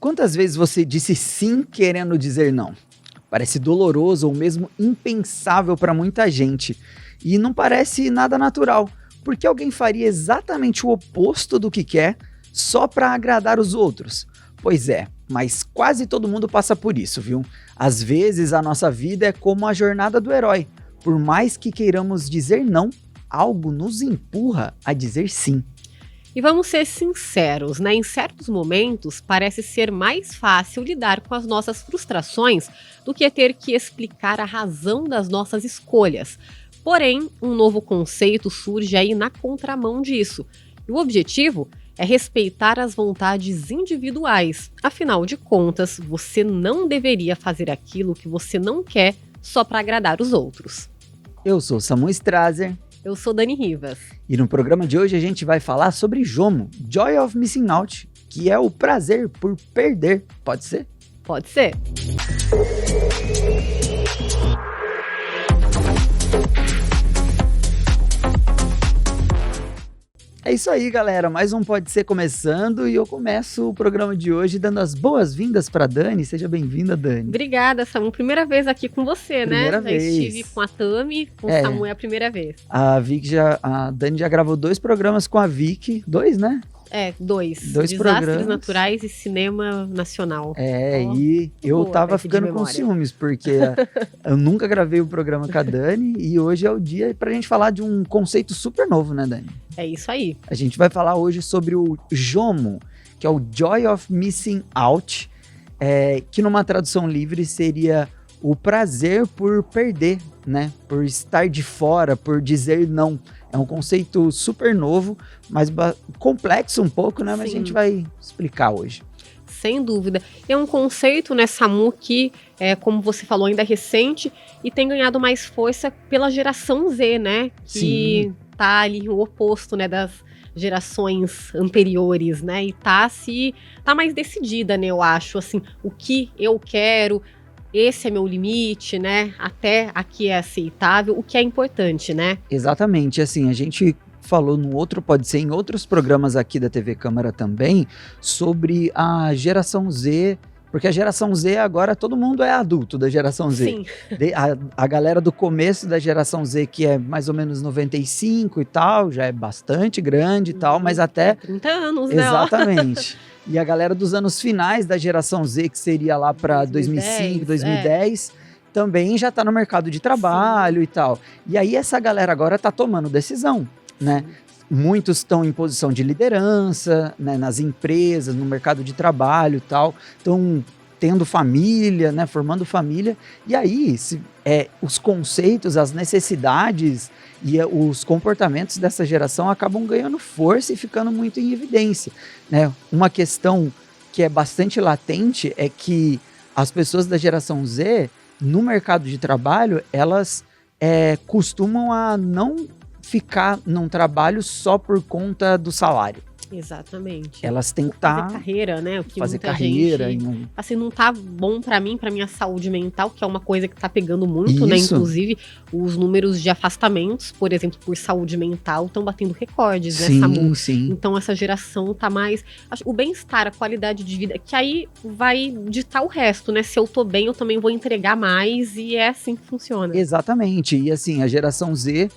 Quantas vezes você disse sim querendo dizer não? Parece doloroso ou mesmo impensável para muita gente. E não parece nada natural, porque alguém faria exatamente o oposto do que quer só para agradar os outros. Pois é, mas quase todo mundo passa por isso, viu? Às vezes a nossa vida é como a jornada do herói. Por mais que queiramos dizer não, algo nos empurra a dizer sim. E vamos ser sinceros, né? Em certos momentos, parece ser mais fácil lidar com as nossas frustrações do que ter que explicar a razão das nossas escolhas. Porém, um novo conceito surge aí na contramão disso. E o objetivo é respeitar as vontades individuais. Afinal de contas, você não deveria fazer aquilo que você não quer só para agradar os outros. Eu sou Samu Strazer. Eu sou Dani Rivas. E no programa de hoje a gente vai falar sobre JOMO, Joy of Missing Out, que é o prazer por perder. Pode ser? Pode ser. É isso aí, galera. Mais um Pode Ser começando e eu começo o programa de hoje dando as boas-vindas para Dani. Seja bem-vinda, Dani. Obrigada, Samu. Primeira vez aqui com você, Primeira né? vez. Já estive com a Tami, com o Samu é a primeira vez. A Dani já gravou 2 programas com a Vicky. 2, né? Dois Desastres programas. Naturais e Cinema Nacional. E eu tava ficando com ciúmes, porque eu nunca gravei o programa com a Dani e hoje é o dia pra gente falar de um conceito super novo, né, Dani? É isso aí. A gente vai falar hoje sobre o JOMO, que é o Joy of Missing Out, que numa tradução livre seria o prazer por perder, né? Por estar de fora, por dizer não. É um conceito super novo, mas complexo um pouco, né? Mas a gente vai explicar hoje. Sem dúvida. É um conceito, né, Samu, que, como você falou, ainda é recente e tem ganhado mais força pela geração Z, né? Que tá ali o oposto, né, das gerações anteriores, né? E tá mais decidida, né, eu acho, assim, o que eu quero. Esse é meu limite, né? Até aqui é aceitável, o que é importante, né? Exatamente, assim, a gente falou no outro, pode ser em outros programas aqui da TV Câmara também, sobre a geração Z, porque a geração Z agora todo mundo é adulto da geração Z. Sim. A galera do começo da geração Z, que é mais ou menos 95 e tal, já é bastante grande e tal, mas até... 30 anos, né? Exatamente. E a galera dos anos finais da geração Z, que seria lá para 2005, 2010, também já está no mercado de trabalho e tal. E aí essa galera agora está tomando decisão, né? Muitos estão em posição de liderança, né, nas empresas, no mercado de trabalho e tal, estão tendo família, né, formando família. E aí os conceitos, as necessidades e os comportamentos dessa geração acabam ganhando força e ficando muito em evidência, né? Uma questão que é bastante latente é que as pessoas da geração Z, no mercado de trabalho, elas costumam a não ficar num trabalho só por conta do salário. Exatamente. Elas têm que estar... Fazer carreira, né? O que fazer muita carreira. gente, assim, não tá bom pra mim, pra minha saúde mental, que é uma coisa que tá pegando muito, né? Inclusive, os números de afastamentos, por exemplo, por saúde mental, estão batendo recordes, né, Samu? Sim. Então, essa geração tá mais... O bem-estar, a qualidade de vida, que aí vai ditar o resto, né? Se eu tô bem, eu também vou entregar mais, e é assim que funciona. Exatamente. E assim, a geração Z,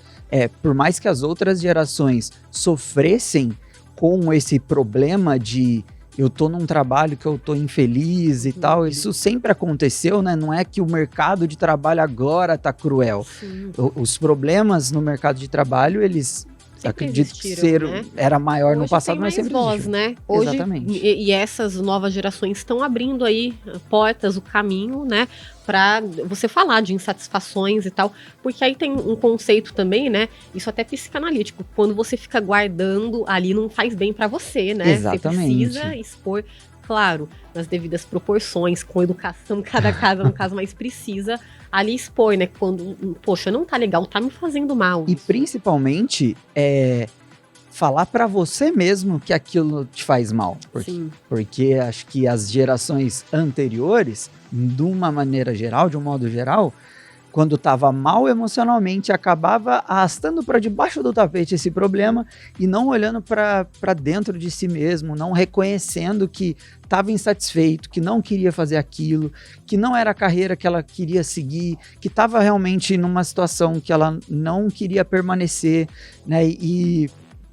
por mais que as outras gerações sofressem com esse problema de eu tô num trabalho que eu tô infeliz e tal, isso sempre aconteceu, né? Não é que o mercado de trabalho agora tá cruel. Os problemas no mercado de trabalho, eles acredito que era maior hoje no passado, mas sempre voz, né? Hoje, exatamente. E essas novas gerações estão abrindo aí portas, o caminho, né? Para você falar de insatisfações e tal, porque aí tem um conceito também, né? Isso até psicanalítico. Quando você fica guardando ali, não faz bem para você, né? Exatamente. Você precisa expor, claro, nas devidas proporções, com educação, cada caso, no caso mais precisa ali expor, né? Quando, poxa, não tá legal, tá me fazendo mal. E principalmente, falar pra você mesmo que aquilo te faz mal. Porque acho que as gerações anteriores, de uma maneira geral, de um modo geral, quando estava mal emocionalmente, acabava arrastando para debaixo do tapete esse problema e não olhando para dentro de si mesmo, não reconhecendo que estava insatisfeito, que não queria fazer aquilo, que não era a carreira que ela queria seguir, que estava realmente numa situação que ela não queria permanecer, né? E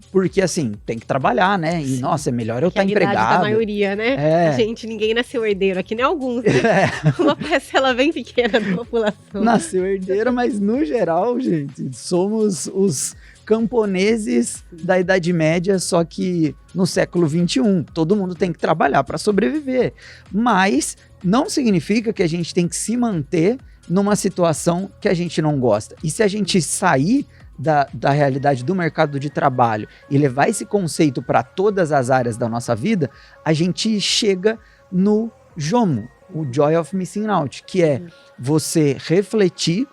porque, assim, tem que trabalhar, né? E, nossa, é melhor eu estar empregado. Da maioria, né? É. Gente, ninguém nasceu herdeiro aqui, nem alguns, né? Uma parcela bem pequena da população. Nasceu herdeiro, mas no geral, gente, somos os camponeses da Idade Média, só que no século XXI. Todo mundo tem que trabalhar para sobreviver. Mas não significa que a gente tem que se manter numa situação que a gente não gosta. E se a gente sair da realidade do mercado de trabalho e levar esse conceito para todas as áreas da nossa vida, a gente chega no JOMO, o Joy of Missing Out, que é você refletir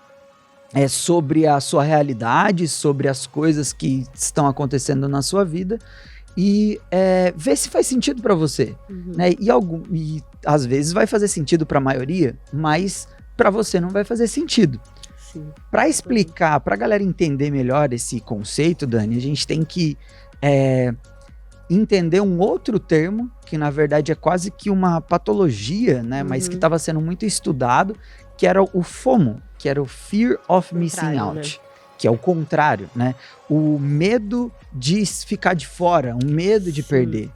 sobre a sua realidade, sobre as coisas que estão acontecendo na sua vida e ver se faz sentido para você. Né? E às vezes vai fazer sentido para a maioria, mas para você não vai fazer sentido. Para explicar, para a galera entender melhor esse conceito, Dani, a gente tem que entender um outro termo, que na verdade é quase que uma patologia, né? Mas que estava sendo muito estudado, que era o FOMO, que era o Fear of Missing Out, né? Que é o contrário, né? O medo de ficar de fora, o medo de perder.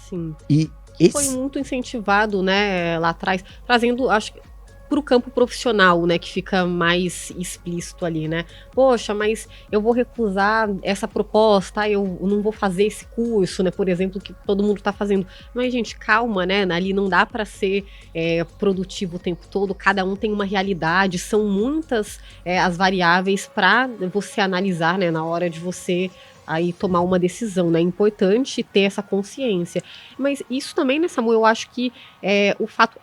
Sim. E foi muito incentivado, né, lá atrás, trazendo, acho que, para o campo profissional, né, que fica mais explícito ali, né? Poxa, mas eu vou recusar essa proposta, eu não vou fazer esse curso, né, por exemplo, que todo mundo está fazendo. Mas, gente, calma, né? Ali não dá para ser produtivo o tempo todo, cada um tem uma realidade, são muitas as variáveis para você analisar, né, na hora de você aí tomar uma decisão, né? É importante ter essa consciência. Mas isso também, né, Samuel, eu acho que o fato...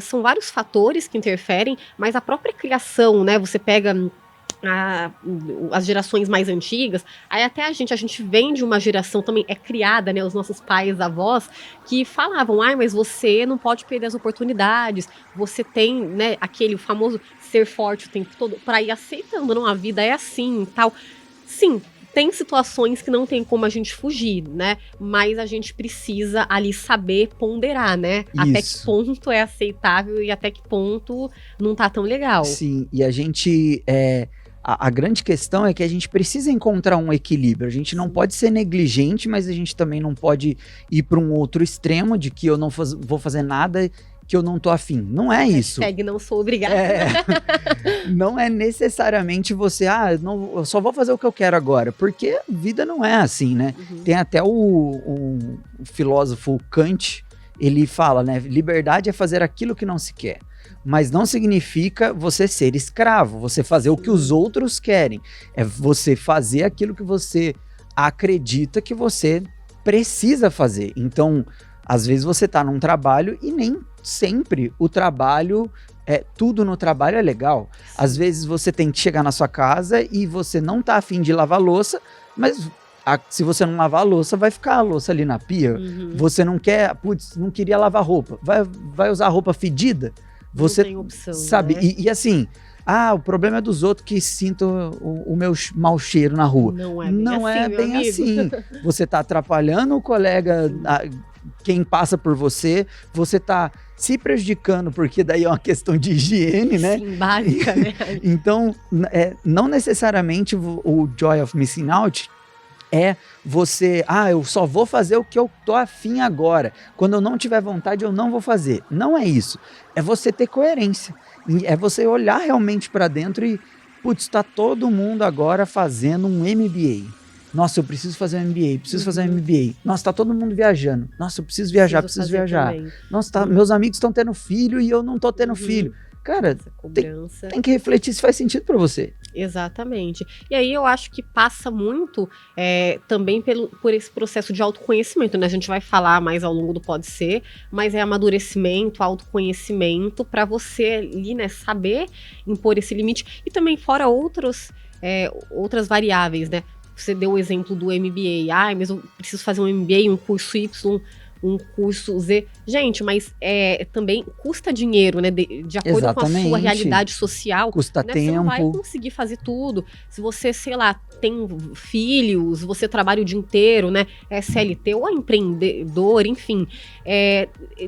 são vários fatores que interferem, mas a própria criação, né? Você pega as gerações mais antigas, aí até a gente vem de uma geração também, criada, né? Os nossos pais, avós, que falavam, mas você não pode perder as oportunidades, você tem, né, aquele famoso ser forte o tempo todo, para ir aceitando, não, a vida é assim e tal. Sim, tem situações que não tem como a gente fugir, né? Mas a gente precisa ali saber ponderar, né? Isso. Até que ponto é aceitável e até que ponto não tá tão legal. Sim, e a gente... A grande questão é que a gente precisa encontrar um equilíbrio. A gente não pode ser negligente, mas a gente também não pode ir para um outro extremo de que eu não vou fazer nada que eu não tô afim. Não é isso. Hashtag não sou obrigada. Não é necessariamente você, eu só vou fazer o que eu quero agora, porque a vida não é assim, né? Tem até o filósofo Kant, ele fala, né? Liberdade é fazer aquilo que não se quer. Mas não significa você ser escravo, você fazer o que os outros querem. É você fazer aquilo que você acredita que você precisa fazer. Então, às vezes você tá num trabalho e nem sempre o trabalho, tudo no trabalho é legal. Às vezes você tem que chegar na sua casa e você não tá afim de lavar louça, mas se você não lavar a louça, vai ficar a louça ali na pia. Você não quer, não queria lavar roupa, vai usar roupa fedida? Você não tem opção, sabe, né? e assim, o problema é dos outros que sintam o meu mau cheiro na rua. Não é bem assim. Você tá atrapalhando o colega, quem passa por você tá se prejudicando, porque daí é uma questão de higiene, né? Sim, básica, né? Então, não necessariamente o Joy of Missing Out é você, eu só vou fazer o que eu tô afim agora. Quando eu não tiver vontade, eu não vou fazer. Não é isso. É você ter coerência. É você olhar realmente para dentro e, tá todo mundo agora fazendo um MBA. Nossa, eu preciso fazer um MBA, preciso fazer um MBA. Nossa, tá todo mundo viajando. Nossa, eu preciso viajar, preciso viajar. Também. Nossa, meus amigos estão tendo filho e eu não tô tendo filho. Cara, tem que refletir se faz sentido para você. Exatamente. E aí eu acho que passa muito também por esse processo de autoconhecimento, né? A gente vai falar mais ao longo do Pode Ser, mas é amadurecimento, autoconhecimento, para você ali, né, saber impor esse limite. E também fora outras variáveis, né? Você deu o exemplo do MBA. Mas eu preciso fazer um MBA, um curso Y. um curso Z. Gente, mas também custa dinheiro, né? De acordo com a sua realidade social. Custa né? tempo. Você não vai conseguir fazer tudo. Se você, sei lá, tem filhos, você trabalha o dia inteiro, né? É CLT ou é empreendedor, enfim.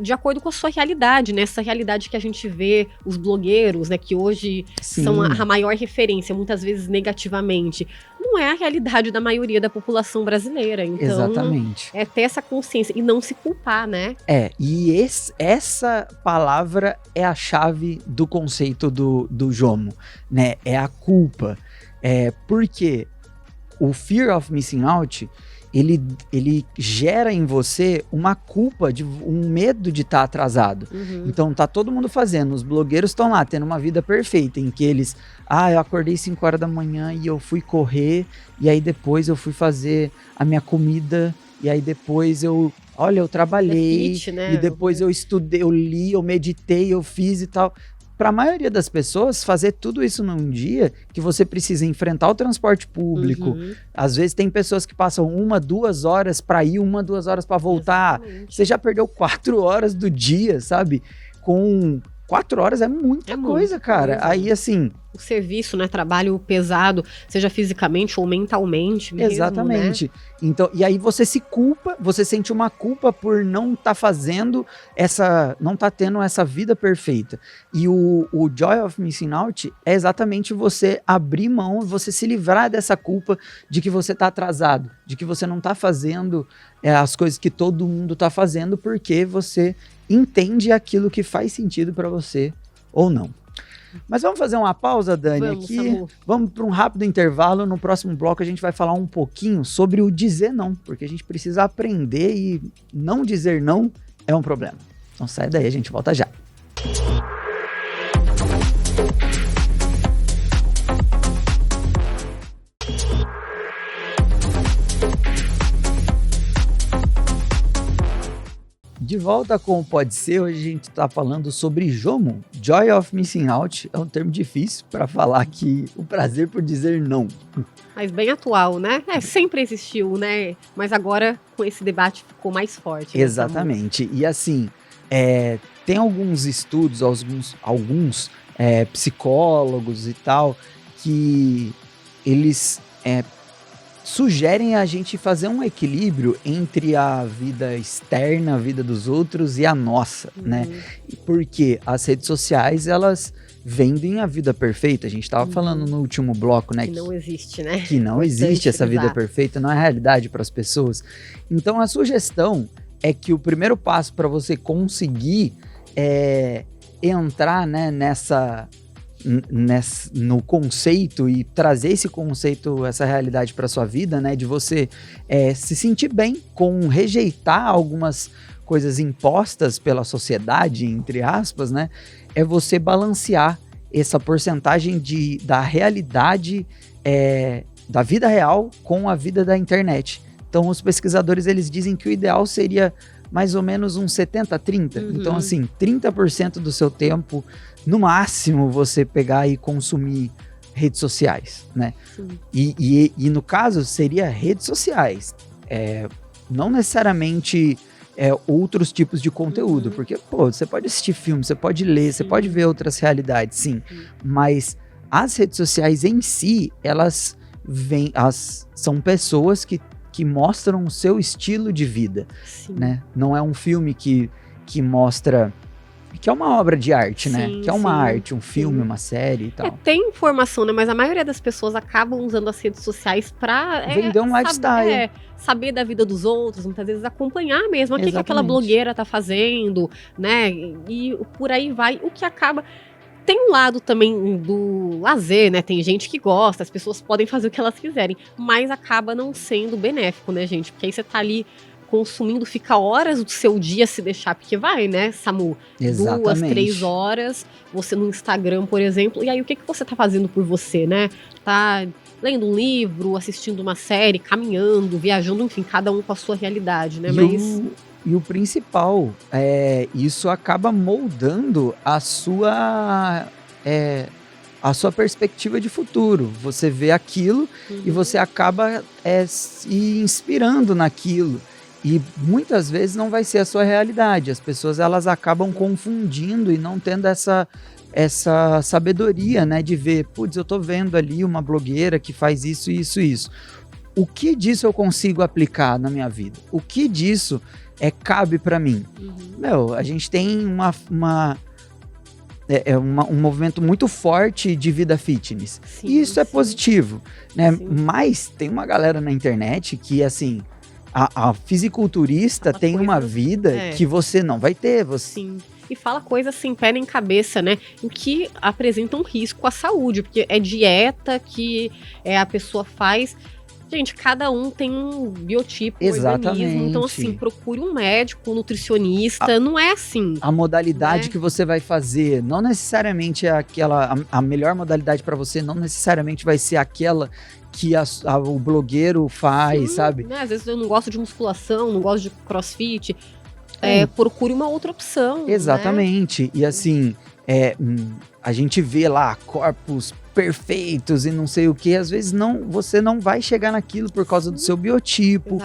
De acordo com a sua realidade, né? Essa realidade que a gente vê, os blogueiros, né? Que hoje são a maior referência, muitas vezes negativamente. Não é a realidade da maioria da população brasileira. Então, exatamente. é ter essa consciência e não se culpar, né? E essa palavra é a chave do conceito do Jomo, né? É a culpa. Porque o fear of missing out, ele gera em você uma culpa, um medo de estar atrasado. Então tá todo mundo fazendo, os blogueiros estão lá tendo uma vida perfeita, em que eles, eu acordei 5 horas da manhã e eu fui correr, e aí depois eu fui fazer a minha comida, e aí depois eu trabalhei, né? E depois eu estudei, eu li, eu meditei, eu fiz e tal. Para a maioria das pessoas, fazer tudo isso num dia que você precisa enfrentar o transporte público. Às vezes tem pessoas que passam 1, 2 horas para ir, 1, 2 horas para voltar. Exatamente. Você já perdeu 4 horas do dia, sabe? Com 4 horas é muita coisa, cara. Aí, assim... O serviço, né? Trabalho pesado, seja fisicamente ou mentalmente mesmo, exatamente. Né? Então, e aí você se culpa, você sente uma culpa por não estar não tá tendo essa vida perfeita. E o Joy of Missing Out é exatamente você abrir mão, você se livrar dessa culpa de que você tá atrasado, de que você não tá fazendo as coisas que todo mundo tá fazendo, porque você entende aquilo que faz sentido para você ou não. Mas vamos fazer uma pausa, Dani, aqui. Samu. Vamos para um rápido intervalo. No próximo bloco a gente vai falar um pouquinho sobre o dizer não, porque a gente precisa aprender e não dizer não é um problema. Então sai daí, a gente volta já. De volta com o Pode Ser, hoje a gente está falando sobre Jomo, Joy of Missing Out, é um termo difícil para falar aqui, o prazer por dizer não. Mas bem atual, né? Sempre existiu, né? Mas agora com esse debate ficou mais forte. Exatamente, e assim, tem alguns estudos, alguns psicólogos e tal, que eles... sugerem a gente fazer um equilíbrio entre a vida externa, a vida dos outros e a nossa, né? Porque as redes sociais, elas vendem a vida perfeita. A gente estava falando no último bloco, né? Que não existe, né? Que não existe essa vida perfeita, não é realidade para as pessoas. Então, a sugestão é que o primeiro passo para você conseguir entrar, né, no conceito e trazer esse conceito, essa realidade para sua vida, né, de você se sentir bem com rejeitar algumas coisas impostas pela sociedade, entre aspas, né, é você balancear essa porcentagem da realidade da vida real com a vida da internet. Então, os pesquisadores, eles dizem que o ideal seria mais ou menos uns 70-30. Então, assim, 30% do seu tempo, no máximo, você pegar e consumir redes sociais, né? E no caso, seria redes sociais. Não necessariamente outros tipos de conteúdo. Porque, você pode assistir filme, você pode ler, você pode ver outras realidades, sim. Mas as redes sociais em si, elas são pessoas que mostram o seu estilo de vida, né? Não é um filme que mostra... que é uma obra de arte, né? Que é uma arte, um filme, uma série e tal. Tem informação, né? Mas a maioria das pessoas acabam usando as redes sociais pra... vender um lifestyle. Saber da vida dos outros, muitas vezes acompanhar mesmo o que aquela blogueira tá fazendo, né? E por aí vai, o que acaba... Tem um lado também do lazer, né? Tem gente que gosta, as pessoas podem fazer o que elas quiserem, mas acaba não sendo benéfico, né, gente? Porque aí você tá ali consumindo, fica horas do seu dia se deixar, porque vai, né, Samu? Exatamente. 2, 3 horas, você no Instagram, por exemplo, e aí o que você tá fazendo por você, né? Tá lendo um livro, assistindo uma série, caminhando, viajando, enfim, cada um com a sua realidade, né? E o principal, isso acaba moldando a sua perspectiva de futuro. Você vê aquilo e você acaba se inspirando naquilo. E muitas vezes não vai ser a sua realidade. As pessoas elas acabam confundindo e não tendo essa sabedoria, né? De ver, putz, eu tô vendo ali uma blogueira que faz isso, isso, isso. O que disso eu consigo aplicar na minha vida? O que disso cabe para mim? Meu, a gente tem um movimento muito forte de vida fitness. Sim, e isso é positivo, né? Sim. Mas tem uma galera na internet que, assim, a fisiculturista tem uma vida que você não vai ter. Sim. E fala coisas sem pé nem cabeça, né? Em que apresentam um risco à saúde, porque é dieta que a pessoa faz. Gente, cada um tem um biotipo, um organismo. Então, assim, procure um médico, um nutricionista. Não é assim. A modalidade que você vai fazer, não necessariamente é aquela... A melhor modalidade para você não necessariamente vai ser aquela que o blogueiro faz, sabe? Né? Às vezes eu não gosto de musculação, não gosto de crossfit. Procure uma outra opção. Exatamente. Né? E assim, a gente vê lá corpos perfeitos e não sei o que, às vezes você não vai chegar naquilo por causa do seu biotipo,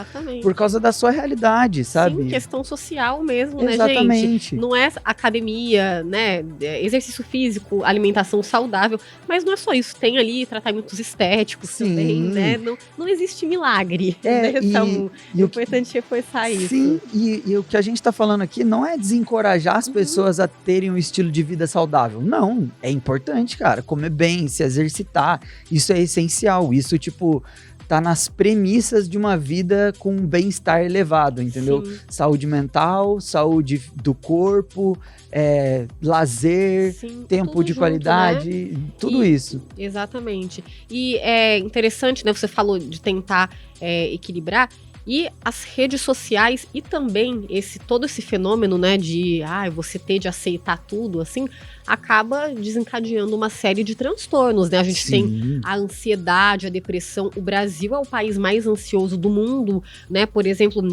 por causa da sua realidade, sabe? Sim, questão social mesmo, exatamente. Né, gente? Não é academia, né, exercício físico, alimentação saudável, mas não é só isso, tem ali tratamentos estéticos também, né? Não existe milagre, né, Samu? O importante é reforçar isso. Sim, e o que a gente tá falando aqui não é desencorajar as pessoas a terem um estilo de vida saudável, não, é importante, cara, comer bem, se exercitar, isso é essencial, isso tipo tá nas premissas de uma vida com um bem-estar elevado, entendeu? Sim. Saúde mental, saúde do corpo, lazer, tempo de qualidade, né? Tudo isso. Exatamente. E é interessante, né? Você falou de tentar equilibrar. E as redes sociais e também todo esse fenômeno, né, de você ter de aceitar tudo, assim, acaba desencadeando uma série de transtornos, né? A gente tem a ansiedade, a depressão. O Brasil é o país mais ansioso do mundo, né? Por exemplo,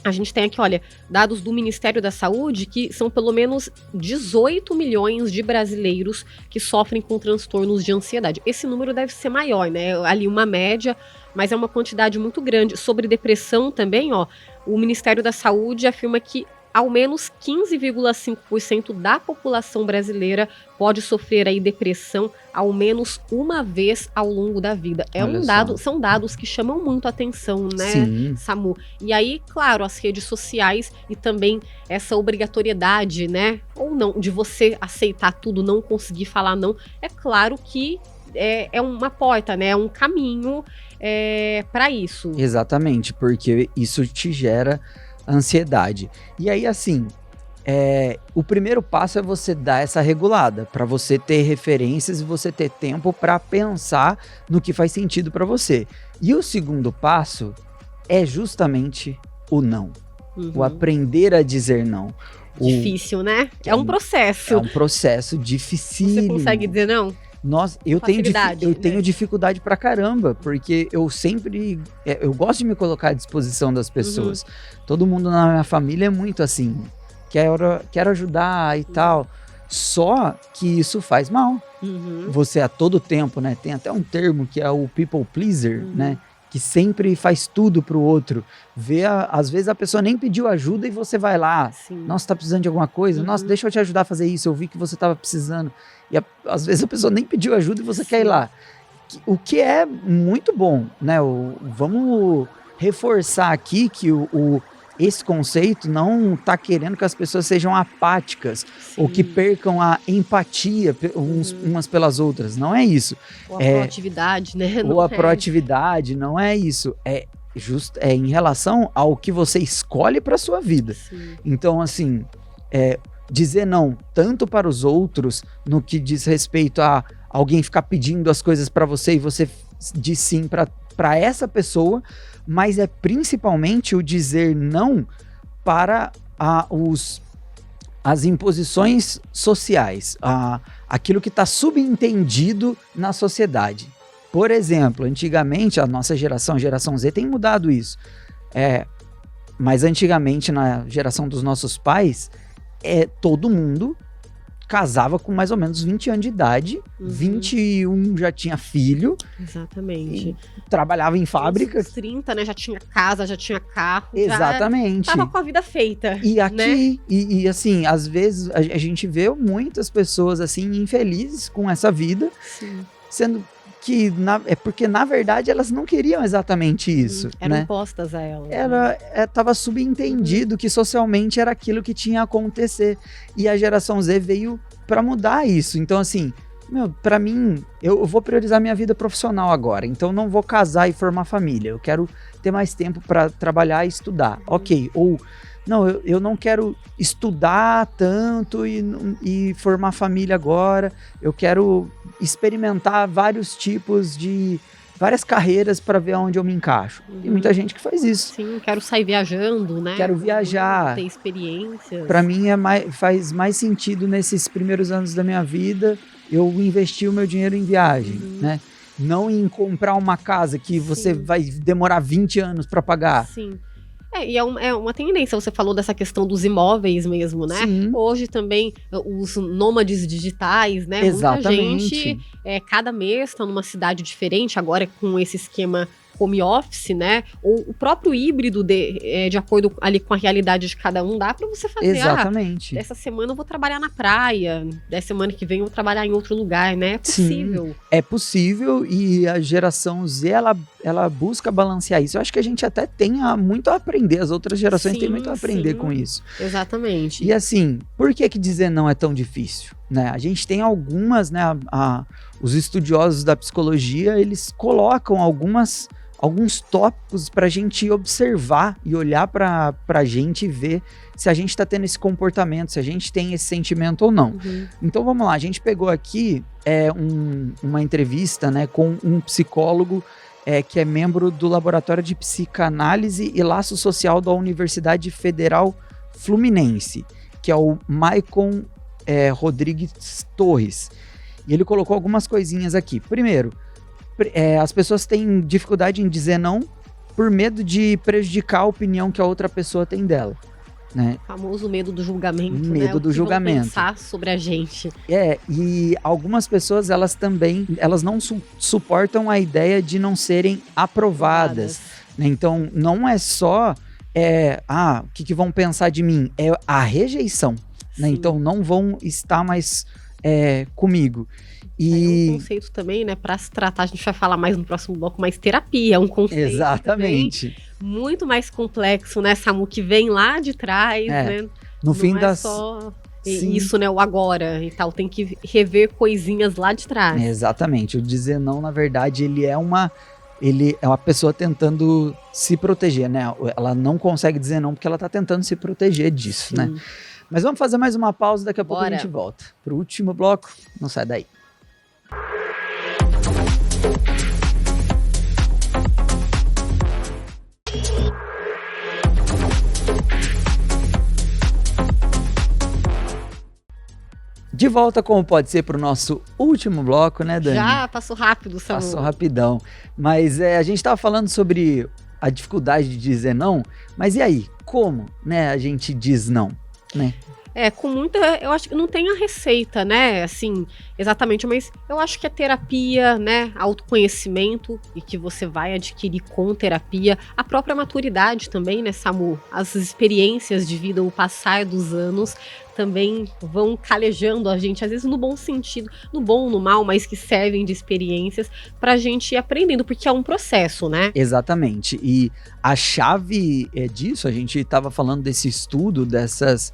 a gente tem aqui, olha, dados do Ministério da Saúde que são pelo menos 18 milhões de brasileiros que sofrem com transtornos de ansiedade. Esse número deve ser maior, né? Ali uma média, mas é uma quantidade muito grande. Sobre depressão também, o Ministério da Saúde afirma que ao menos 15,5% da população brasileira pode sofrer aí depressão ao menos uma vez ao longo da vida. São dados que chamam muito a atenção, né, Sim. Samu? E aí, claro, as redes sociais e também essa obrigatoriedade, né, ou não, de você aceitar tudo, não conseguir falar não, é claro que é uma porta, né, é um caminho para isso. Exatamente, porque isso te gera ansiedade. E aí, assim, o primeiro passo é você dar essa regulada, para você ter referências e você ter tempo para pensar no que faz sentido para você. E o segundo passo é justamente o não. O aprender a dizer não. Difícil, né? É um processo. É um processo dificílimo. Você consegue dizer não? Nossa, eu tenho dificuldade pra caramba, porque eu sempre... eu gosto de me colocar à disposição das pessoas. Todo mundo na minha família é muito assim, quero ajudar e tal. Só que isso faz mal. Você a todo tempo, né? Tem até um termo que é o people pleaser, né? Que sempre faz tudo pro outro. Às vezes a pessoa nem pediu ajuda e você vai lá. Nossa, tá precisando de alguma coisa? Nossa, deixa eu te ajudar a fazer isso. Eu vi que você tava precisando. E às vezes a pessoa nem pediu ajuda e você quer ir lá. O que é muito bom, né? Vamos reforçar aqui que esse conceito não tá querendo que as pessoas sejam apáticas ou que percam a empatia umas pelas outras. Não é isso. Ou a proatividade, né? Ou a proatividade, não é isso. É em relação ao que você escolhe para sua vida. Então, assim, dizer não tanto para os outros no que diz respeito a alguém ficar pedindo as coisas para você e você diz sim para essa pessoa, mas é principalmente o dizer não para as imposições sociais, aquilo que está subentendido na sociedade. Por exemplo, antigamente, a nossa geração Z, tem mudado isso. Mas antigamente, na geração dos nossos pais, todo mundo casava com mais ou menos 20 anos de idade, 21 já tinha filho. Exatamente. Trabalhava em fábrica. Uns 30, né? Já tinha casa, já tinha carro. Exatamente. Já tava com a vida feita. E aqui, né? e assim, às vezes a gente vê muitas pessoas assim, infelizes com essa vida, sendo que é porque na verdade elas não queriam exatamente isso. Eram né? impostas a elas. Tava subentendido que socialmente era aquilo que tinha a acontecer. E a geração Z veio para mudar isso. Então, assim, pra mim, eu vou priorizar minha vida profissional agora. Então, não vou casar e formar família. Eu quero ter mais tempo para trabalhar e estudar. Ok. Ou, não, eu não quero estudar tanto e formar família agora. Eu quero experimentar várias carreiras para ver onde eu me encaixo. Tem muita gente que faz isso. Sim, quero sair viajando, né? Quero viajar. Ter experiências. Para mim faz mais sentido nesses primeiros anos da minha vida eu investir o meu dinheiro em viagem, né? Não em comprar uma casa que você vai demorar 20 anos para pagar. Sim. E é uma tendência, você falou dessa questão dos imóveis mesmo, né? Sim. Hoje também, os nômades digitais, né? Exatamente. Muita gente, cada mês está numa cidade diferente, agora com esse esquema home office, né? Ou o próprio híbrido de acordo ali com a realidade de cada um, dá para você fazer. Exatamente. Essa semana eu vou trabalhar na praia, dessa semana que vem eu vou trabalhar em outro lugar, né? É possível. Sim, é possível e a geração Z, ela busca balancear isso. Eu acho que a gente até tem muito a aprender, as outras gerações têm muito a aprender com isso. Exatamente. E assim, por que dizer não é tão difícil? Né? A gente tem algumas, né, os estudiosos da psicologia, eles colocam alguns tópicos para a gente observar e olhar para a gente e ver se a gente está tendo esse comportamento, se a gente tem esse sentimento ou não. Então vamos lá, a gente pegou aqui uma entrevista, né, com um psicólogo que é membro do Laboratório de Psicanálise e Laço Social da Universidade Federal Fluminense, que é o Maicon Rodrigues Torres. E ele colocou algumas coisinhas aqui. Primeiro, as pessoas têm dificuldade em dizer não por medo de prejudicar a opinião que a outra pessoa tem dela, né? O famoso medo do julgamento, medo do julgamento. Vão pensar sobre a gente. E algumas pessoas, elas não suportam a ideia de não serem aprovadas. Né? Então, não é só, o que vão pensar de mim? É a rejeição, né? Então, não vão estar mais comigo. E um conceito também, né, para se tratar, a gente vai falar mais no próximo bloco, mas terapia é um conceito exatamente muito mais complexo, né, Samu, que vem lá de trás, né? No fim das... só isso, né, o agora e tal, tem que rever coisinhas lá de trás. Exatamente, o dizer não, na verdade, ele é uma pessoa tentando se proteger, né? Ela não consegue dizer não porque ela tá tentando se proteger disso, né? Mas vamos fazer mais uma pausa, daqui a pouco a gente volta pro último bloco, não sai daí. De volta como pode ser para o nosso último bloco, né, Dani? Já passou rápido, Samu. Passou rapidão. Mas a gente estava falando sobre a dificuldade de dizer não, mas e aí? Como, né, a gente diz não, né? Com muita... Eu acho que não tem a receita, né? Assim, exatamente. Mas eu acho que a terapia, né? Autoconhecimento e que você vai adquirir com terapia. A própria maturidade também, né, Samu? As experiências de vida, o passar dos anos também vão calejando a gente, às vezes no bom sentido, no bom, no mal, mas que servem de experiências pra gente ir aprendendo, porque é um processo, né? Exatamente. E a chave disso, a gente estava falando desse estudo, dessas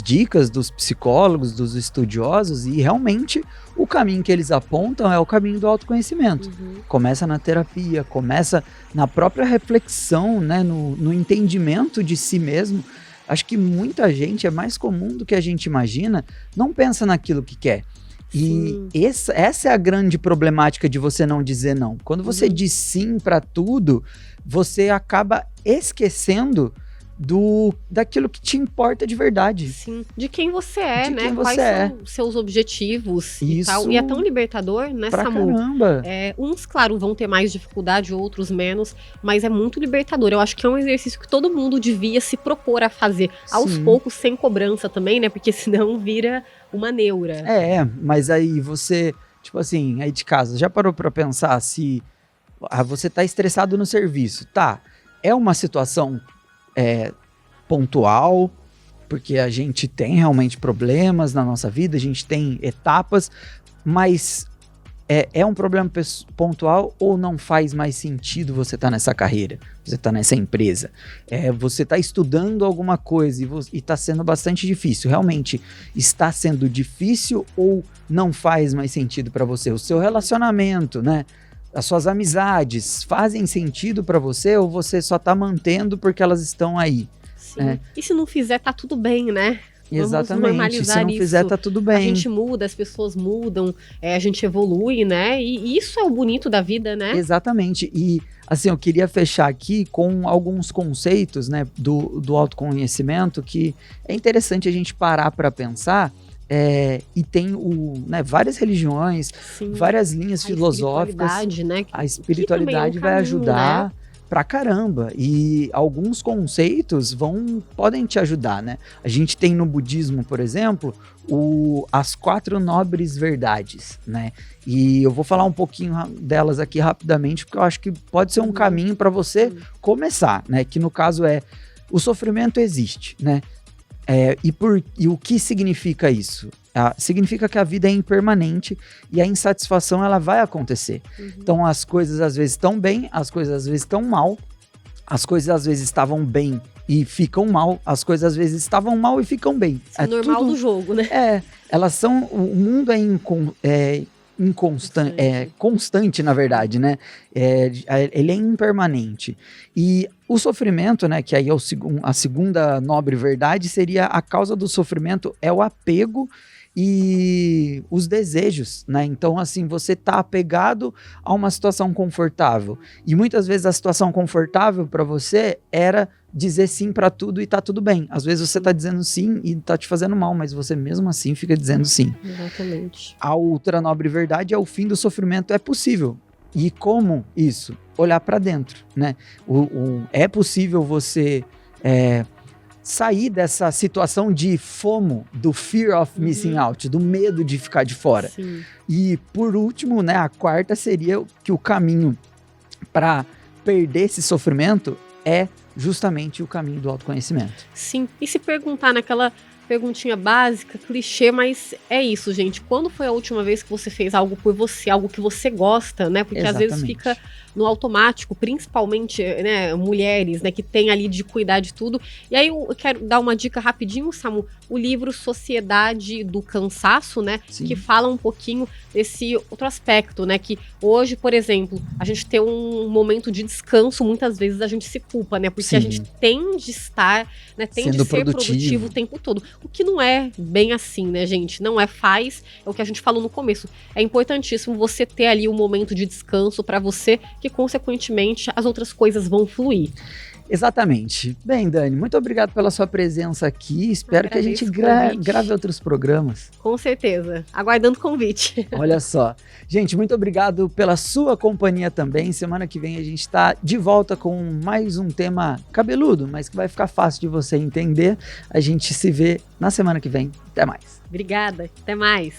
dicas dos psicólogos, dos estudiosos, e realmente o caminho que eles apontam é o caminho do autoconhecimento. Começa na terapia, começa na própria reflexão, né, no entendimento de si mesmo. Acho que muita gente, é mais comum do que a gente imagina, não pensa naquilo que quer. E essa é a grande problemática de você não dizer não. Quando você diz sim para tudo, você acaba esquecendo daquilo que te importa de verdade. Sim, de quem você é, De né? quem Quais você é. são os seus objetivos e Isso tal. E é tão libertador, né, pra Samu? caramba. Uns, claro, vão ter mais dificuldade, outros menos, mas é muito libertador. Eu acho que é um exercício que todo mundo devia se propor a fazer, aos Sim. poucos, sem cobrança também, né? Porque senão vira uma neura. Mas aí você, tipo assim, aí de casa, já parou pra pensar se você tá estressado no serviço? Tá, é uma situação pontual, porque a gente tem realmente problemas na nossa vida, a gente tem etapas, mas é um problema pontual ou não faz mais sentido você estar nessa carreira, você estar nessa empresa? Você está estudando alguma coisa e está sendo bastante difícil. Realmente está sendo difícil ou não faz mais sentido para você? O seu relacionamento, né? As suas amizades fazem sentido para você ou você só está mantendo porque elas estão aí? Sim. E se não fizer, tá tudo bem, né? Exatamente, se não fizer, tá tudo bem. A gente muda, as pessoas mudam, a gente evolui, né? E isso é o bonito da vida, né? Exatamente, e assim, eu queria fechar aqui com alguns conceitos, né, do autoconhecimento que é interessante a gente parar para pensar. E tem várias religiões, Sim, várias linhas filosóficas. Né? A espiritualidade vai ajudar, né? Pra caramba, e alguns conceitos podem te ajudar, né? A gente tem no budismo, por exemplo, as 4 nobres verdades, né? E eu vou falar um pouquinho delas aqui rapidamente, porque eu acho que pode ser um caminho para você começar, né? Que no caso o sofrimento existe, né? E o que significa isso? Significa que a vida é impermanente e a insatisfação ela vai acontecer. Então as coisas às vezes estão bem, as coisas às vezes estão mal, as coisas às vezes estavam bem e ficam mal, as coisas às vezes estavam mal e ficam bem. É normal do jogo, né? Elas são. O mundo constante, na verdade, né? Ele é impermanente. E o sofrimento, né? Que aí é a segunda nobre verdade, seria a causa do sofrimento é o apego e os desejos, né? Então, assim, você tá apegado a uma situação confortável. E muitas vezes a situação confortável para você era dizer sim para tudo e tá tudo bem. Às vezes você tá dizendo sim e tá te fazendo mal, mas você mesmo assim fica dizendo sim. Exatamente. A outra nobre verdade é o fim do sofrimento é possível. E como isso? Olhar para dentro, né? É possível você sair dessa situação de FOMO, do fear of missing out, do medo de ficar de fora. Sim. E por último, né, a quarta seria que o caminho para perder esse sofrimento é justamente o caminho do autoconhecimento. Sim, e se perguntar naquela perguntinha básica, clichê, mas é isso, gente. Quando foi a última vez que você fez algo por você, algo que você gosta, né? Porque Exatamente. Às vezes fica no automático, principalmente, né, mulheres, né, que tem ali de cuidar de tudo. E aí eu quero dar uma dica rapidinho, Samu, o livro Sociedade do Cansaço, né, Sim. que fala um pouquinho desse outro aspecto, né, que hoje, por exemplo, a gente tem um momento de descanso, muitas vezes a gente se culpa, né, porque Sim. a gente tem de estar, né, tem Sendo de ser produtivo o tempo todo, o que não é bem assim, né, gente, não é o que a gente falou no começo, é importantíssimo você ter ali um momento de descanso para você, que consequentemente as outras coisas vão fluir. Exatamente. Bem, Dani, muito obrigado pela sua presença aqui. Espero que a gente grave outros programas. Com certeza. Aguardando o convite. Olha só. Gente, muito obrigado pela sua companhia também. Semana que vem a gente está de volta com mais um tema cabeludo, mas que vai ficar fácil de você entender. A gente se vê na semana que vem. Até mais. Obrigada. Até mais.